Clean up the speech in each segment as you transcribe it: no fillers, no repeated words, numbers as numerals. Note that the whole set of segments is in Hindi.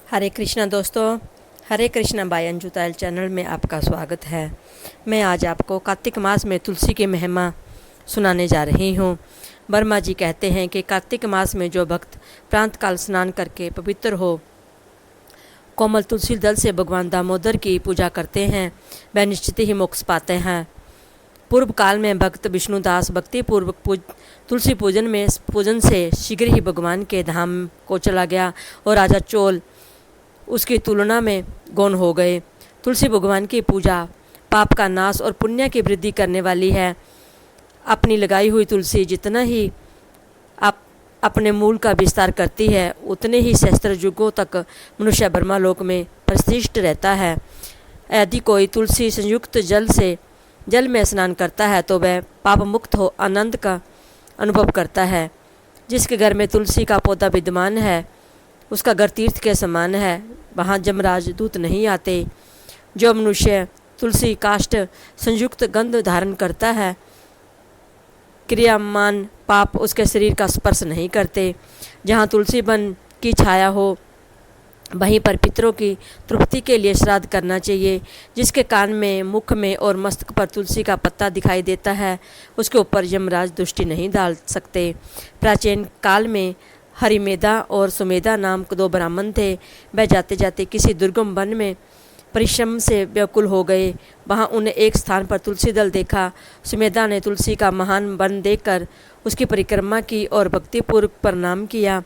हरे कृष्णा दोस्तों, हरे कृष्णा बाय अंजू तायल चैनल में आपका स्वागत है। मैं आज आपको कार्तिक मास में तुलसी की महिमा सुनाने जा रही हूँ। वर्मा जी कहते हैं कि कार्तिक मास में जो भक्त प्रांत काल स्नान करके पवित्र हो कोमल तुलसी दल से भगवान दामोदर की पूजा करते हैं, वह निश्चित ही मोक्ष पाते हैं। पूर्व काल में भक्त विष्णुदास भक्ति पूर्वक तुलसी पूजन से शीघ्र ही भगवान के धाम को चला गया और राजा चोल उसकी तुलना में गौण हो गए। तुलसी भगवान की पूजा पाप का नाश और पुण्य की वृद्धि करने वाली है। अपनी लगाई हुई तुलसी जितना ही अपने मूल का विस्तार करती है, उतने ही सहस्त्र युगों तक मनुष्य ब्रह्मलोक में प्रतिष्ठित रहता है। यदि कोई तुलसी संयुक्त जल में स्नान करता है तो वह पाप मुक्त हो आनंद का अनुभव करता है। जिसके घर में तुलसी का पौधा विद्यमान है उसका घर तीर्थ के समान है, वहाँ जमराज दूत नहीं आते। जो मनुष्य तुलसी काष्ठ संयुक्त गंध धारण करता है, क्रियामान पाप उसके शरीर का स्पर्श नहीं करते। जहाँ तुलसी वन की छाया हो वहीं पर पितरों की तृप्ति के लिए श्राद्ध करना चाहिए। जिसके कान में, मुख में और मस्तक पर तुलसी का पत्ता दिखाई देता है, उसके ऊपर यमराज दृष्टि नहीं डाल सकते। प्राचीन काल में हरिमेधा और सुमेधा नाम के दो ब्राह्मण थे। वह जाते जाते किसी दुर्गम वन में परिश्रम से व्याकुल हो गए। वहाँ उन्हें एक स्थान पर तुलसी दल देखा। सुमेधा ने तुलसी का महान वन देखकर उसकी परिक्रमा की और भक्तिपूर्वक प्रणाम किया।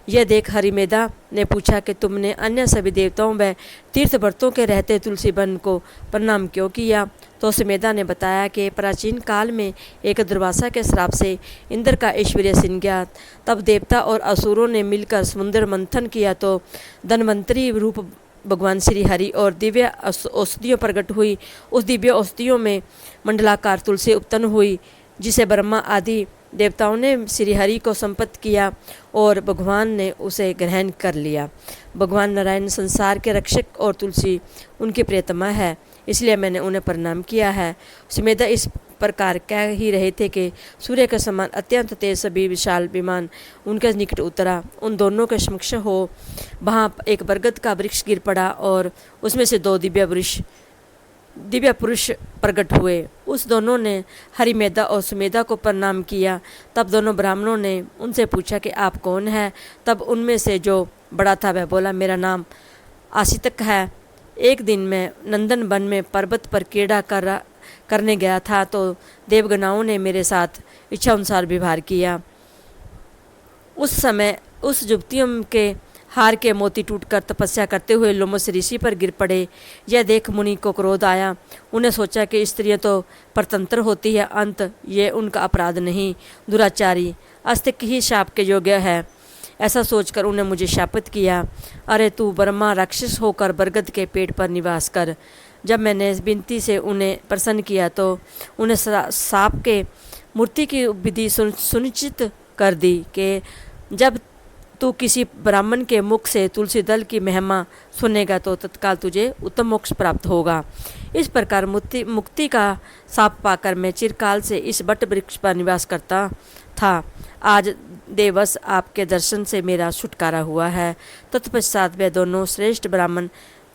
यह देख हरिमेधा ने पूछा कि तुमने अन्य सभी देवताओं व तीर्थव्रतों के रहते तुलसी वन को प्रणाम क्यों किया? तो सुमेधा ने बताया कि प्राचीन काल में एक दुर्वासा के श्राप से इंद्र का ऐश्वर्य छिन गया। तब देवता और असुरों ने मिलकर समुद्र मंथन किया तो धन्वंतरी रूप भगवान श्री हरि और दिव्य औषधियों प्रकट हुई। उस दिव्य औषधियों में मंडलाकार तुलसी उत्पन्न हुई, जिसे ब्रह्मा आदि देवताओं ने श्री हरि को संपत्त किया और भगवान ने उसे ग्रहण कर लिया। भगवान नारायण संसार के रक्षक और तुलसी उनकी प्रियतमा है, इसलिए मैंने उन्हें प्रणाम किया है। सुमेधा इस प्रकार कह ही रहे थे कि सूर्य के समान अत्यंत तेज सभी विशाल विमान उनके निकट उतरा। उन दोनों के समक्ष हो वहाँ एक बरगद का वृक्ष गिर पड़ा और उसमें से दो दिव्य पुरुष प्रकट हुए। उस दोनों ने हरिमेधा और सुमेधा को प्रणाम किया। तब दोनों ब्राह्मणों ने उनसे पूछा कि आप कौन हैं? तब उनमें से जो बड़ा था वह बोला, मेरा नाम आशितक है। एक दिन मैं नंदन वन में पर्वत पर क्रीड़ा करने गया था तो देवगणाओं ने मेरे साथ इच्छा अनुसार व्यवहार किया। उस समय उस युवतियों के हार के मोती टूटकर तपस्या करते हुए लोमस ऋषि पर गिर पड़े। यह देख मुनि को क्रोध आया। उन्हें सोचा कि स्त्रियां तो परतंत्र होती है, अंत ये उनका अपराध नहीं, दुराचारी अस्तिक ही शाप के योग्य है। ऐसा सोचकर उन्हें मुझे शापित किया, अरे तू ब्रह्मा राक्षस होकर बरगद के पेड़ पर निवास कर। जब मैंने विनती से उन्हें प्रसन्न किया तो उन्हें साप के मूर्ति की विधि सुनिश्चित कर दी कि जब तू किसी ब्राह्मण के मुख से तुलसी दल की महिमा सुनेगा तो तत्काल तुझे उत्तम मोक्ष प्राप्त होगा। इस प्रकार मुक्ति का साप पाकर मैं चिरकाल से इस बट वृक्ष पर निवास करता था। आज देवस आपके दर्शन से मेरा छुटकारा हुआ है। तत्पश्चात वे दोनों श्रेष्ठ ब्राह्मण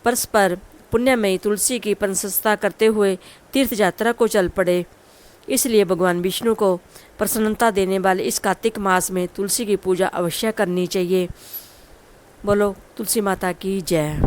परस्पर पुण्यमयी तुलसी की प्रशंसा करते हुए तीर्थ यात्रा को चल पड़े। इसलिए भगवान विष्णु को प्रसन्नता देने वाले इस कार्तिक मास में तुलसी की पूजा अवश्य करनी चाहिए। बोलो तुलसी माता की जय।